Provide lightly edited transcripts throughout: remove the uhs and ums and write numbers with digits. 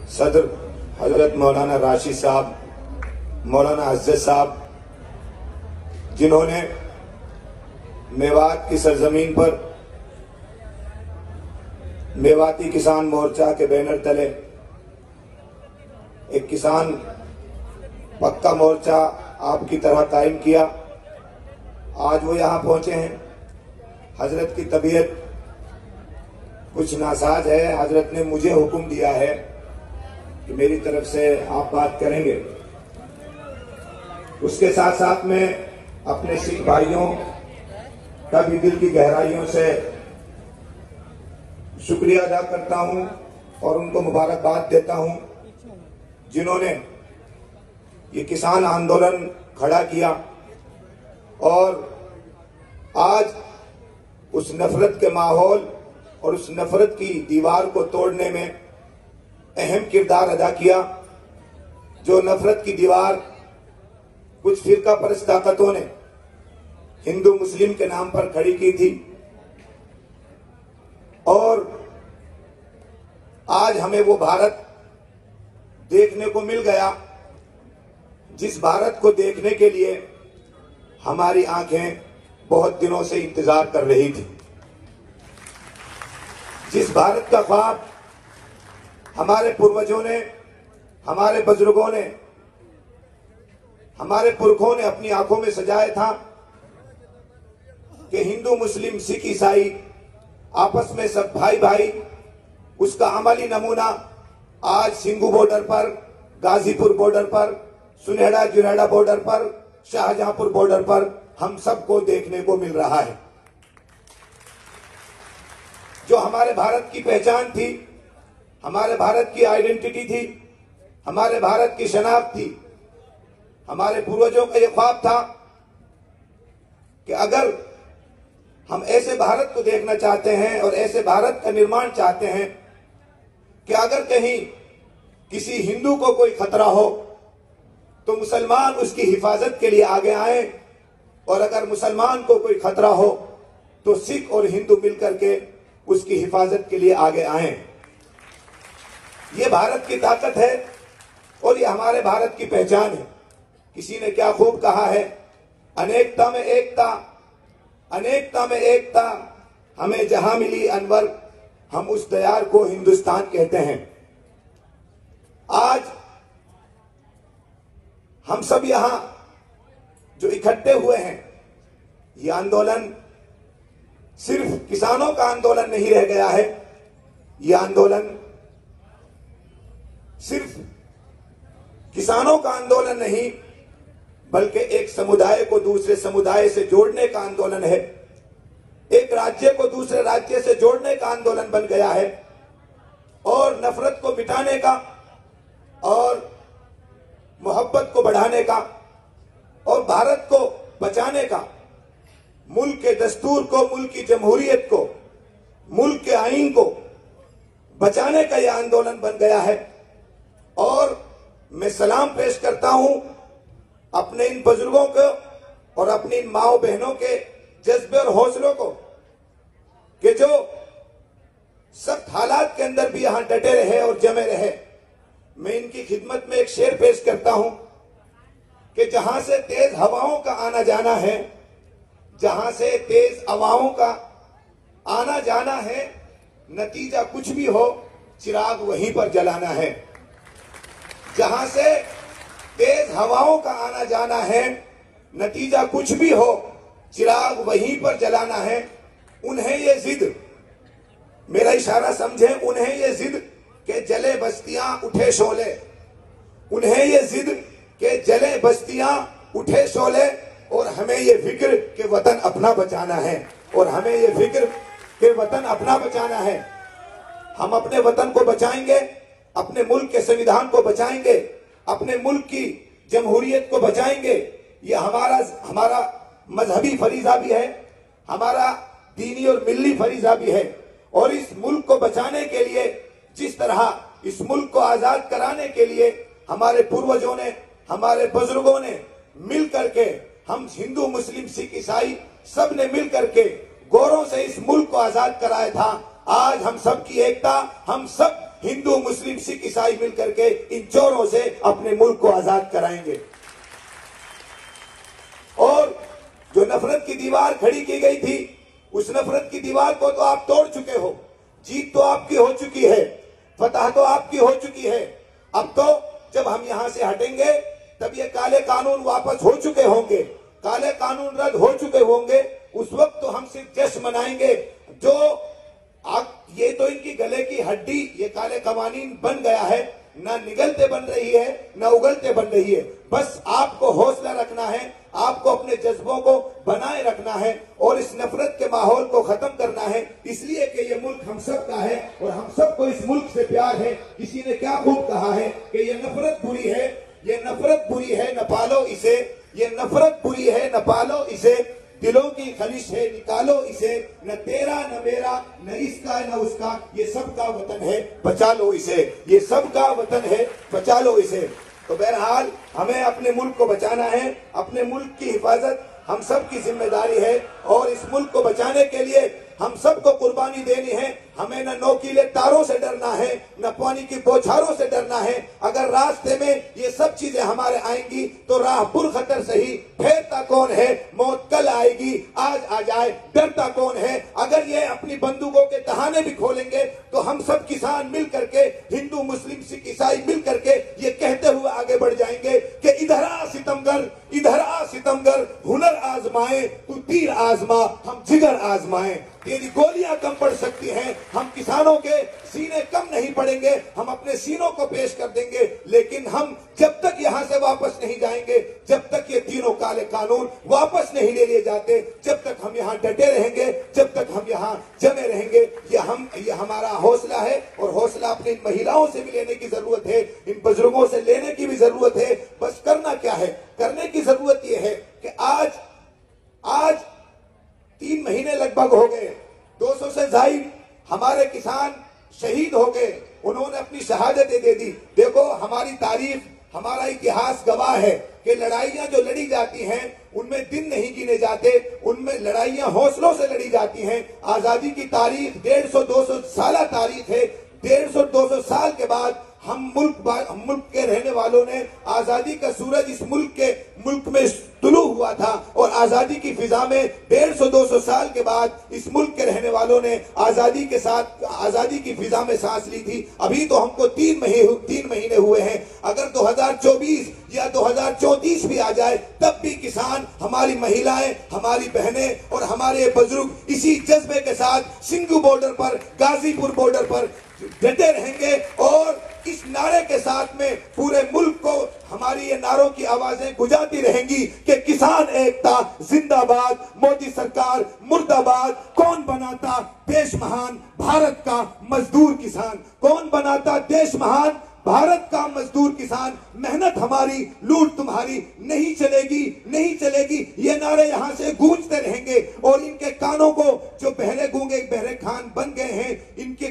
सदर हजरत मौलाना राशिद साहब, मौलाना अज़्ज़त साहब, जिन्होंने मेवात की सरजमीन पर मेवाती किसान मोर्चा के बैनर तले एक किसान पक्का मोर्चा आपकी तरह कायम किया। आज वो यहाँ पहुंचे हैं। हजरत की तबीयत कुछ नासाज है। हजरत ने मुझे हुक्म दिया है कि मेरी तरफ से आप बात करेंगे। उसके साथ साथ मैं अपने सिख भाइयों का भी दिल की गहराइयों से शुक्रिया अदा करता हूं और उनको मुबारकबाद देता हूं, जिन्होंने ये किसान आंदोलन खड़ा किया और आज उस नफरत के माहौल और उस नफरत की दीवार को तोड़ने में अहम किरदार अदा किया। जो नफरत की दीवार कुछ फिरका परस्त ताकतों ने हिंदू मुस्लिम के नाम पर खड़ी की थी, और आज हमें वो भारत देखने को मिल गया जिस भारत को देखने के लिए हमारी आंखें बहुत दिनों से इंतजार कर रही थी। जिस भारत का ख्वाब हमारे पूर्वजों ने, हमारे बुजुर्गों ने, हमारे पुरखों ने अपनी आंखों में सजाया था कि हिंदू मुस्लिम सिख ईसाई आपस में सब भाई भाई, उसका अमली नमूना आज सिंघू बॉर्डर पर, गाजीपुर बॉर्डर पर, सुनहरा जुनहरा बॉर्डर पर, शाहजहांपुर बॉर्डर पर हम सबको देखने को मिल रहा है। जो हमारे भारत की पहचान थी, हमारे भारत की आइडेंटिटी थी, हमारे भारत की शनाख्त थी, हमारे पूर्वजों का यह ख्वाब था कि अगर हम ऐसे भारत को देखना चाहते हैं और ऐसे भारत का निर्माण चाहते हैं कि अगर कहीं किसी हिंदू को कोई खतरा हो तो मुसलमान उसकी हिफाजत के लिए आगे आए, और अगर मुसलमान को कोई खतरा हो तो सिख और हिंदू मिलकर के उसकी हिफाजत के लिए आगे आए। ये भारत की ताकत है और ये हमारे भारत की पहचान है। किसी ने क्या खूब कहा है, अनेकता में एकता, अनेकता में एकता, हमें जहां मिली अनवर, हम उस दयार को हिंदुस्तान कहते हैं। आज हम सब यहां जो इकट्ठे हुए हैं, ये आंदोलन सिर्फ किसानों का आंदोलन नहीं रह गया है। ये आंदोलन सिर्फ किसानों का आंदोलन नहीं, बल्कि एक समुदाय को दूसरे समुदाय से जोड़ने का आंदोलन है। एक राज्य को दूसरे राज्य से जोड़ने का आंदोलन बन गया है, और नफरत को मिटाने का और मोहब्बत को बढ़ाने का और भारत को बचाने का, मुल्क के दस्तूर को, मुल्क की जमहूरियत को, मुल्क के आईन को बचाने का यह आंदोलन बन गया है। और मैं सलाम पेश करता हूं अपने इन बुजुर्गों को और अपनी इन माओ बहनों के जज्बे और हौसलों को, कि जो सख्त हालात के अंदर भी यहां डटे रहे और जमे रहे। मैं इनकी खिदमत में एक शेर पेश करता हूं कि जहां से तेज हवाओं का आना जाना है, जहां से तेज हवाओं का आना जाना है, नतीजा कुछ भी हो चिराग वहीं पर जलाना है। जहां से तेज हवाओं का आना जाना है, नतीजा कुछ भी हो चिराग वहीं पर जलाना है। उन्हें ये जिद, मेरा इशारा समझे, उन्हें ये जिद के जले बस्तियां उठे शोले, उन्हें ये जिद के जले बस्तियां उठे शोले, और हमें ये फिक्र के वतन अपना बचाना है, और हमें ये फिक्र के वतन अपना बचाना है। हम अपने वतन को बचाएंगे, अपने मुल्क के संविधान को बचाएंगे, अपने मुल्क की जमहूरियत को बचाएंगे। ये हमारा मजहबी फरीजा भी है, हमारा दीनी और मिल्ली फरीजा भी है। और इस मुल्क को बचाने के लिए, जिस तरह इस मुल्क को आजाद कराने के लिए हमारे पूर्वजों ने, हमारे बुजुर्गों ने मिल करके, हम हिंदू मुस्लिम सिख ईसाई सब ने मिल करके गौरों से इस मुल्क को आजाद कराया था। आज हम सब की एकता, हम सब हिंदू मुस्लिम सिख ईसाई मिलकर के इन चोरों से अपने मुल्क को आजाद कराएंगे। और जो नफरत की दीवार खड़ी की गई थी, उस नफरत की दीवार को तो आप तोड़ चुके हो। जीत तो आपकी हो चुकी है, फतह तो आपकी हो चुकी है। अब तो जब हम यहां से हटेंगे तब ये काले कानून वापस हो चुके होंगे, काले कानून रद्द हो चुके होंगे। उस वक्त तो हम सिर्फ जश्न मनाएंगे। जो ये तो इनकी गले की हड्डी, ये काले कवानीन बन गया है, ना निगलते बन रही है ना उगलते बन रही है। बस आपको हौसला रखना है, आपको अपने जज्बों को बनाए रखना है और इस नफरत के माहौल को खत्म करना है। इसलिए कि ये मुल्क हम सब का है और हम सबको इस मुल्क से प्यार है। किसी ने क्या खूब कहा है कि ये नफरत बुरी है, ये नफरत बुरी है न पालो इसे, ये नफरत बुरी है न पालो इसे, दिलों की खलिश है निकालो इसे, न तेरा न मेरा न इसका न उसका, ये सबका वतन है बचा लो इसे, ये सबका वतन है बचा लो इसे। तो बहरहाल हमें अपने मुल्क को बचाना है, अपने मुल्क की हिफाजत हम सब की जिम्मेदारी है और इस मुल्क को बचाने के लिए हम सबको कुर्बानी देनी है। हमें न नोकीले तारों से डरना है, न पानी की बौछारों से डरना है। अगर रास्ते में ये सब चीजें हमारे आएंगी तो राह पुर खतर सही, फेरता कौन है मौत कल आएगी, आज आ जाए डरता कौन है। अगर ये अपनी बंदूकों के तहाने भी खोलेंगे तो हम सब किसान मिल करके, हिंदू मुस्लिम सिख ईसाई मिल करके ये कहते हुए आगे बढ़ जाएंगे कि इधर आ सितमगर, इधर आ सितमगर, हुनर आजमाए तू तीर आजमा, हम जिगर आजमाए। तेरी गोलियां कम पड़ सकती हैं, हम किसानों के सीने कम नहीं पड़ेंगे, हम अपने सीनों को पेश कर देंगे। लेकिन हम जब तक यहां से वापस नहीं जाएंगे, जब तक ये तीनों काले कानून वापस नहीं ले लिए जाते, जब तक हम यहाँ डटे रहेंगे, जब तक हम यहाँ जमे रहेंगे। ये हमारा हौसला है और हौसला अपनी महिलाओं से भी लेने की जरूरत है, इन बुजुर्गों से लेने की भी जरूरत है। बस करना क्या है, करने की जरूरत यह है कि आज 3 महीने लगभग हो गए, 200 से ज्यादा हमारे किसान शहीद हो गए, उन्होंने अपनी शहादतें दे दी। देखो हमारी तारीख, हमारा इतिहास गवाह है कि लड़ाइयां जो लड़ी जाती हैं उनमें दिन नहीं गिने जाते, उनमें लड़ाइयां हौसलों से लड़ी जाती हैं। आजादी की तारीख 150-200 साल तारीख है। 150-200 साल के बाद हम मुल्क के रहने वालों ने आजादी का सूरज इस मुल्क में तुलू हुआ था और आजादी की फिजा में 150-200 साल के बाद इस मुल्क के रहने वालों ने आजादी के साथ आजादी की फिजा में सांस ली थी। अभी तो हमको 3 महीने हुए हैं। अगर 2024 या 2034 भी आ जाए तब भी किसान, हमारी महिलाएं, हमारी बहनें और हमारे बुजुर्ग इसी जज्बे के साथ सिंघू बॉर्डर पर, गाजीपुर बॉर्डर पर डटे रहेंगे और इस नारे के साथ में पूरे मुल्क को हमारी ये नारों की आवाजें गुंजाती रहेंगी कि किसान एकता जिंदाबाद, मोदी सरकार मुर्दाबाद। कौन बनाता देश महान, भारत का मजदूर किसान। कौन बनाता देश महान, भारत का मजदूर किसान। मेहनत हमारी, लूट तुम्हारी नहीं चलेगी, नहीं चलेगी। ये नारे यहाँ से गूंजते रहेंगे और इनके कानों को, जो बहरे गूंगे बहरे खान बन गए हैं, इनके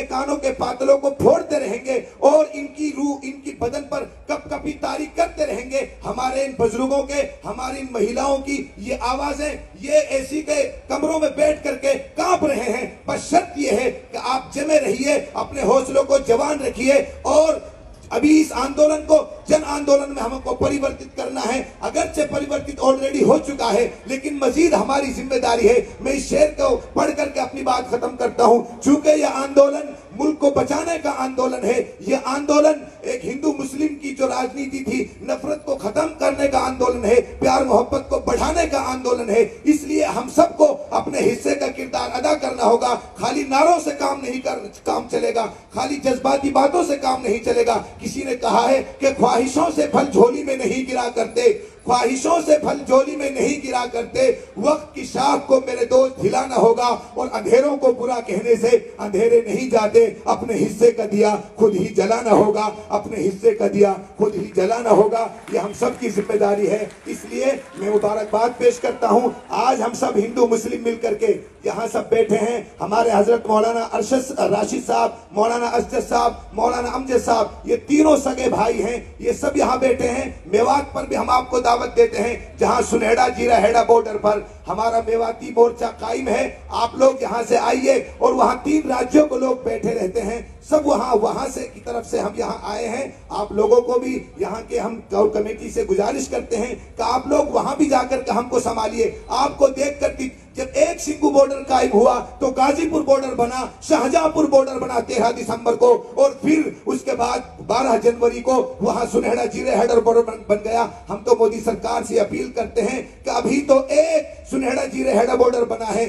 कानों के पातलों को फोड़ते रहेंगे और इनकी रूह, इनकी बदन पर कपकपी तारी करते रहेंगे। हमारे इन बुजुर्गों के, हमारी इन महिलाओं की ये आवाजें, ये एसी के कमरों में बैठ करके कांप रहे हैं। पर शर्त ये है कि आप जमे रहिए, अपने हौसलों को जवान रखिए और अभी इस आंदोलन को जन आंदोलन में हमको परिवर्तित करना है। अगरचे परिवर्तित ऑलरेडी हो चुका है लेकिन मजीद हमारी जिम्मेदारी है। मैं इस शेर को पढ़ करके अपनी बात खत्म करता हूं। चूंकि यह आंदोलन मुल्क को बचाने का आंदोलन है, यह आंदोलन एक हिंदू मुस्लिम की जो राजनीति थी, नफरत को खत्म करने का आंदोलन है, प्यार मोहब्बत को बढ़ाने का आंदोलन है। इसलिए हम सबको अपने हिस्से का किरदार अदा करना होगा। खाली नारों से काम चलेगा, खाली जज्बाती बातों से काम नहीं चलेगा। किसी ने कहा है कि ख्वाहिशों से फल झोली में नहीं गिरा करते, ख्वाहिशों से फल झोली में नहीं गिरा करते। वक्त की शाख को मेरे दोस्त हिलाना होगा और अंधेरों को बुरा कहने से अंधेरे नहीं जाते। अपने हिस्से का दिया खुद ही जलाना होगा, अपने हिस्से का दिया खुद ही जलाना होगा। ये हम सब की जिम्मेदारी है। इसलिए मैं मुबारकबाद पेश करता हूँ। आज हम सब हिंदू मुस्लिम मिलकर के यहाँ सब बैठे हैं। हमारे हजरत मौलाना अरशद राशिद साहब, मौलाना असजद साहब, मौलाना अमजद साहब, ये तीनों सगे भाई हैं। ये सब यहाँ बैठे हैं। मेवात पर भी हम आपको दावत देते हैं, जहां सुनहरा जीरा हेड़ा बॉर्डर पर हमारा मेवाती मोर्चा कायम है। आप लोग यहां से आइए और वहां 3 राज्यों को लोग बैठे रहते हैं, सब वहां से की तरफ से हम यहां आए हैं। आप लोगों को भी यहां के हम कोर कमेटी से गुजारिश करते हैं कि आप लोग वहां भी जाकर के हमको संभालिए। आपको देखकर कि जब एक सिंगू बॉर्डर कायम हुआ तो गाजीपुर बॉर्डर बना, शाहजहांपुर बॉर्डर बना 13 दिसंबर को, और फिर उसके बाद 12 जनवरी को वहां सुनहरा जीरे हेडर बॉर्डर बन गया। हम तो मोदी सरकार से अपील करते हैं कि अभी तो एक सुनहरा जीरे हेडर बॉर्डर बना है,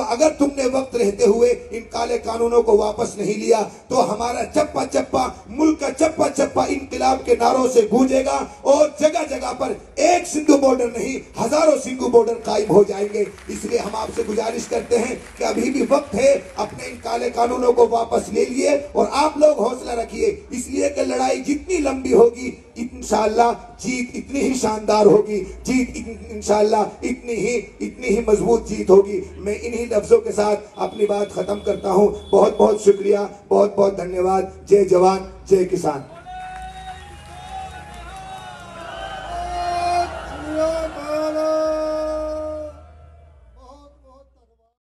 अगर तुमने वक्त रहते हुए इन काले कानूनों को वापस नहीं लिया तो हमारा चप्पा चप्पा, मुल्क का चप्पा चप्पा इनकलाब के नारों से गूंजेगा और जगह जगह पर एक सिंधु बॉर्डर नहीं, हजारों सिंधु बॉर्डर कायम हो जाएंगे। इसलिए हम आपसे गुजारिश करते हैं कि अभी भी वक्त है, अपने इन काले कानूनों को वापस ले लिए और आप लोग हौसला रखिए, इसलिए कि लड़ाई जितनी लंबी होगी इंशाअल्लाह जीत इतनी ही शानदार होगी, जीत इंशाअल्लाह इतनी ही मजबूत जीत होगी। मैं इन्हीं लफ्जों के साथ अपनी बात खत्म करता हूं। बहुत बहुत शुक्रिया, बहुत बहुत धन्यवाद। जय जवान, जय किसान।